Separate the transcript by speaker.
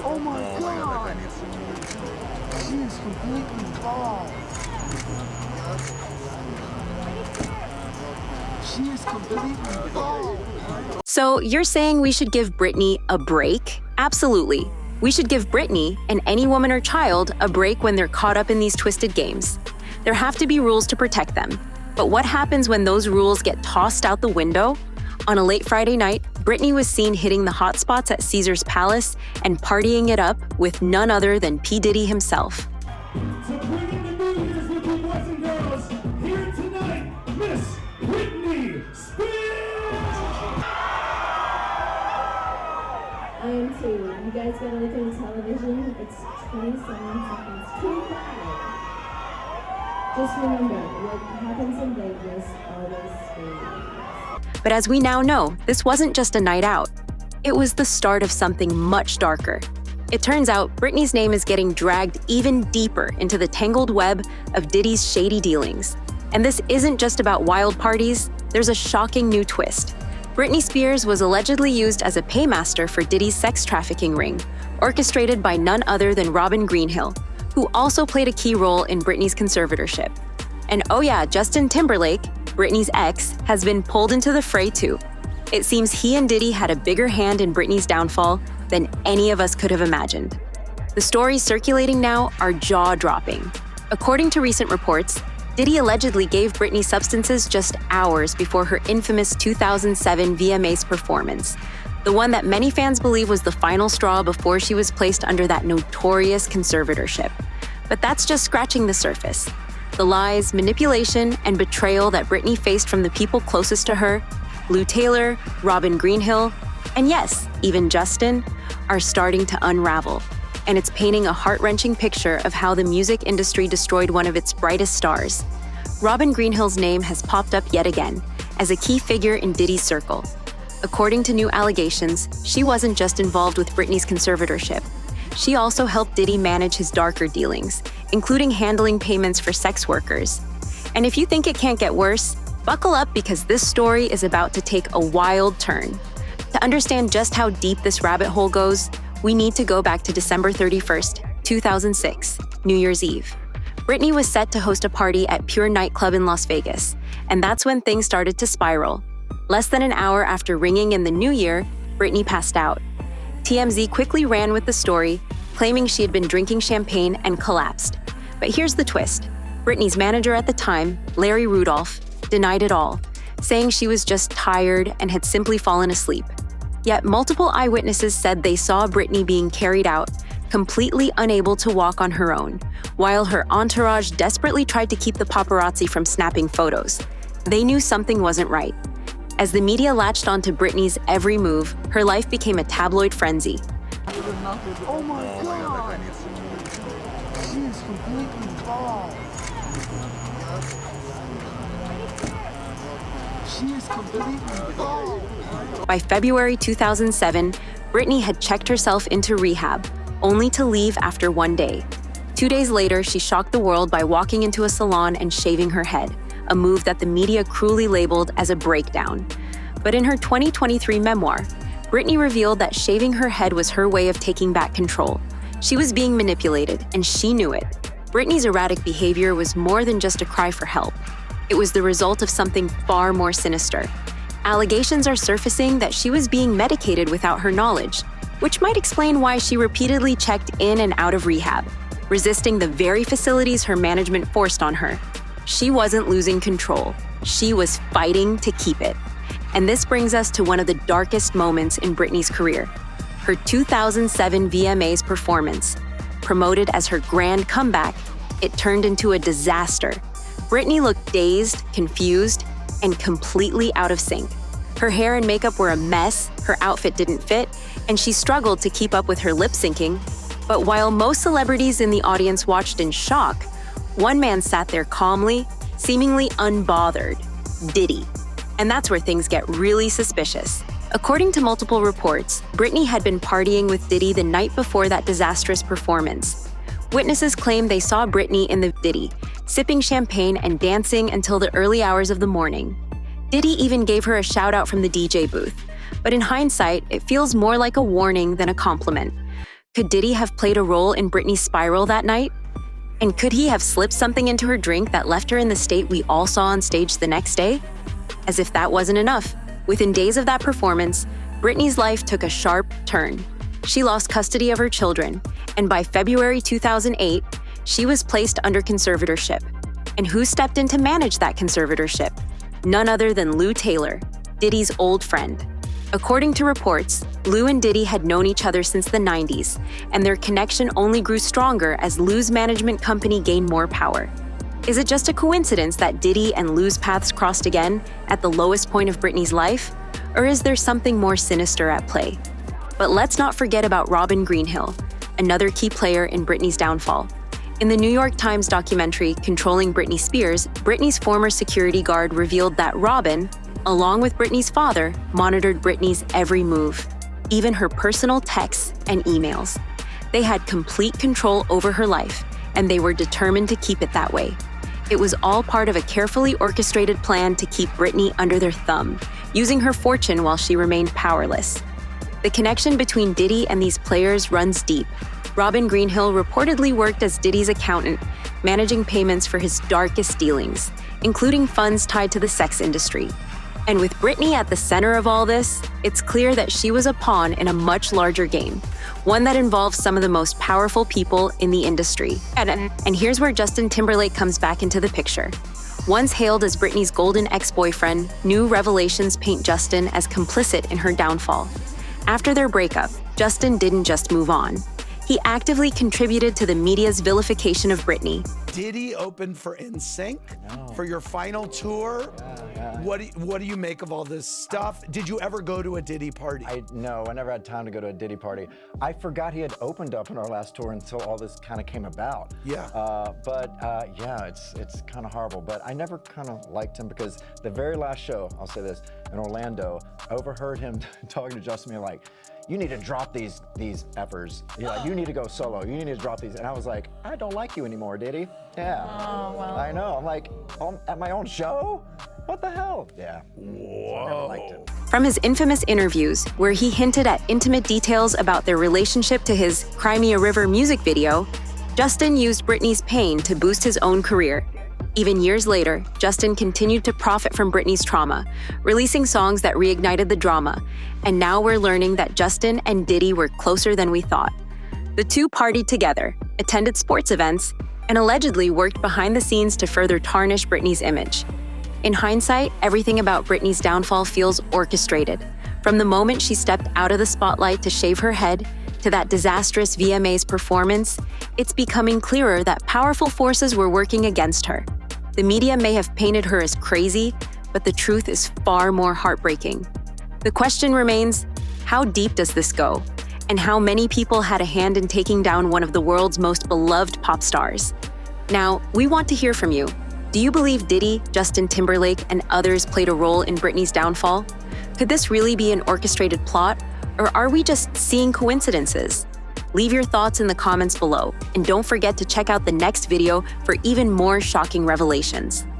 Speaker 1: Oh my God! She is completely bald. She is completely bald.
Speaker 2: So you're saying we should give Britney a break? Absolutely. We should give Britney and any woman or child a break when they're caught up in these twisted games. There have to be rules to protect them. But what happens when those rules get tossed out the window? On a late Friday night, Britney was seen hitting the hotspots at Caesar's Palace and partying it up with none other than P. Diddy himself.
Speaker 3: So bringing the new years with you, boys and girls, here tonight, Miss Britney Spears!
Speaker 4: I am too. You guys gotta look at the television. It's 27 seconds. 25. Just remember, what happens in Vegas always stays.
Speaker 2: But as we now know, this wasn't just a night out. It was the start of something much darker. It turns out Britney's name is getting dragged even deeper into the tangled web of Diddy's shady dealings. And this isn't just about wild parties, there's a shocking new twist. Britney Spears was allegedly used as a paymaster for Diddy's sex trafficking ring, orchestrated by none other than Robin Greenhill, who also played a key role in Britney's conservatorship. And oh yeah, Justin Timberlake, Britney's ex, has been pulled into the fray too. It seems he and Diddy had a bigger hand in Britney's downfall than any of us could have imagined. The stories circulating now are jaw-dropping. According to recent reports, Diddy allegedly gave Britney substances just hours before her infamous 2007 VMAs performance, the one that many fans believe was the final straw before she was placed under that notorious conservatorship. But that's just scratching the surface. The lies, manipulation, and betrayal that Britney faced from the people closest to her, Lou Taylor, Robin Greenhill, and yes, even Justin, are starting to unravel. And it's painting a heart-wrenching picture of how the music industry destroyed one of its brightest stars. Robin Greenhill's name has popped up yet again as a key figure in Diddy's circle. According to new allegations, she wasn't just involved with Britney's conservatorship. She also helped Diddy manage his darker dealings, including handling payments for sex workers. And if you think it can't get worse, buckle up because this story is about to take a wild turn. To understand just how deep this rabbit hole goes, we need to go back to December 31st, 2006, New Year's Eve. Britney was set to host a party at Pure nightclub in Las Vegas, and that's when things started to spiral. Less than an hour after ringing in the new year, Britney passed out. TMZ quickly ran with the story, claiming she had been drinking champagne and collapsed. But here's the twist. Britney's manager at the time, Larry Rudolph, denied it all, saying she was just tired and had simply fallen asleep. Yet multiple eyewitnesses said they saw Britney being carried out, completely unable to walk on her own, while her entourage desperately tried to keep the paparazzi from snapping photos. They knew something wasn't right. As the media latched onto Britney's every move, her life became a tabloid frenzy.
Speaker 1: Oh my God! She is completely bald. She is completely bald.
Speaker 2: By February 2007, Britney had checked herself into rehab, only to leave after one day. 2 days later, she shocked the world by walking into a salon and shaving her head, a move that the media cruelly labeled as a breakdown. But in her 2023 memoir, Britney revealed that shaving her head was her way of taking back control. She was being manipulated, and she knew it. Britney's erratic behavior was more than just a cry for help. It was the result of something far more sinister. Allegations are surfacing that she was being medicated without her knowledge, which might explain why she repeatedly checked in and out of rehab, resisting the very facilities her management forced on her. She wasn't losing control. She was fighting to keep it. And this brings us to one of the darkest moments in Britney's career, her 2007 VMAs performance. Promoted as her grand comeback, it turned into a disaster. Britney looked dazed, confused, and completely out of sync. Her hair and makeup were a mess, her outfit didn't fit, and she struggled to keep up with her lip syncing. But while most celebrities in the audience watched in shock, one man sat there calmly, seemingly unbothered: Diddy. And that's where things get really suspicious. According to multiple reports, Britney had been partying with Diddy the night before that disastrous performance. Witnesses claim they saw Britney in the Diddy, sipping champagne and dancing until the early hours of the morning. Diddy even gave her a shout-out from the DJ booth. But in hindsight, it feels more like a warning than a compliment. Could Diddy have played a role in Britney's spiral that night? And could he have slipped something into her drink that left her in the state we all saw on stage the next day? As if that wasn't enough, within days of that performance, Britney's life took a sharp turn. She lost custody of her children, and by February 2008, she was placed under conservatorship. And who stepped in to manage that conservatorship? None other than Lou Taylor, Diddy's old friend. According to reports, Lou and Diddy had known each other since the 90s, and their connection only grew stronger as Lou's management company gained more power. Is it just a coincidence that Diddy and Lou's paths crossed again at the lowest point of Britney's life? Or is there something more sinister at play? But let's not forget about Robin Greenhill, another key player in Britney's downfall. In the New York Times documentary Controlling Britney Spears, Britney's former security guard revealed that Robin, along with Britney's father, monitored Britney's every move, even her personal texts and emails. They had complete control over her life, and they were determined to keep it that way. It was all part of a carefully orchestrated plan to keep Britney under their thumb, using her fortune while she remained powerless. The connection between Diddy and these players runs deep. Robin Greenhill reportedly worked as Diddy's accountant, managing payments for his darkest dealings, including funds tied to the sex industry. And with Britney at the center of all this, it's clear that she was a pawn in a much larger game, one that involves some of the most powerful people in the industry. And here's where Justin Timberlake comes back into the picture. Once hailed as Britney's golden ex-boyfriend, new revelations paint Justin as complicit in her downfall. After their breakup, Justin didn't just move on. He actively contributed to the media's vilification of Britney.
Speaker 1: Diddy opened for NSYNC for your final tour. What do you make of all this stuff? Did you ever go to a Diddy party?
Speaker 5: No, I never had time to go to a Diddy party. I forgot he had opened up on our last tour until all this kind of came about.
Speaker 1: Yeah.
Speaker 5: Yeah, it's kind of horrible. But I never kind of liked him because the very last show, I'll say this, in Orlando, I overheard him talking to Justin Bieber like, you need to drop these effers. You need to go solo. You need to drop these. And I was like, I don't like you anymore, Diddy. Yeah.
Speaker 6: Oh, well.
Speaker 5: I know. I'm like, at my own show? What the hell? Yeah.
Speaker 1: Whoa.
Speaker 5: I never liked him.
Speaker 2: From his infamous interviews, where he hinted at intimate details about their relationship to his Cry Me a River music video, Justin used Britney's pain to boost his own career. Even years later, Justin continued to profit from Britney's trauma, releasing songs that reignited the drama, and now we're learning that Justin and Diddy were closer than we thought. The two partied together, attended sports events, and allegedly worked behind the scenes to further tarnish Britney's image. In hindsight, everything about Britney's downfall feels orchestrated. From the moment she stepped out of the spotlight to shave her head, to that disastrous VMAs performance, it's becoming clearer that powerful forces were working against her. The media may have painted her as crazy, but the truth is far more heartbreaking. The question remains, how deep does this go? And how many people had a hand in taking down one of the world's most beloved pop stars? Now, we want to hear from you. Do you believe Diddy, Justin Timberlake, and others played a role in Britney's downfall? Could this really be an orchestrated plot, or are we just seeing coincidences? Leave your thoughts in the comments below, and don't forget to check out the next video for even more shocking revelations.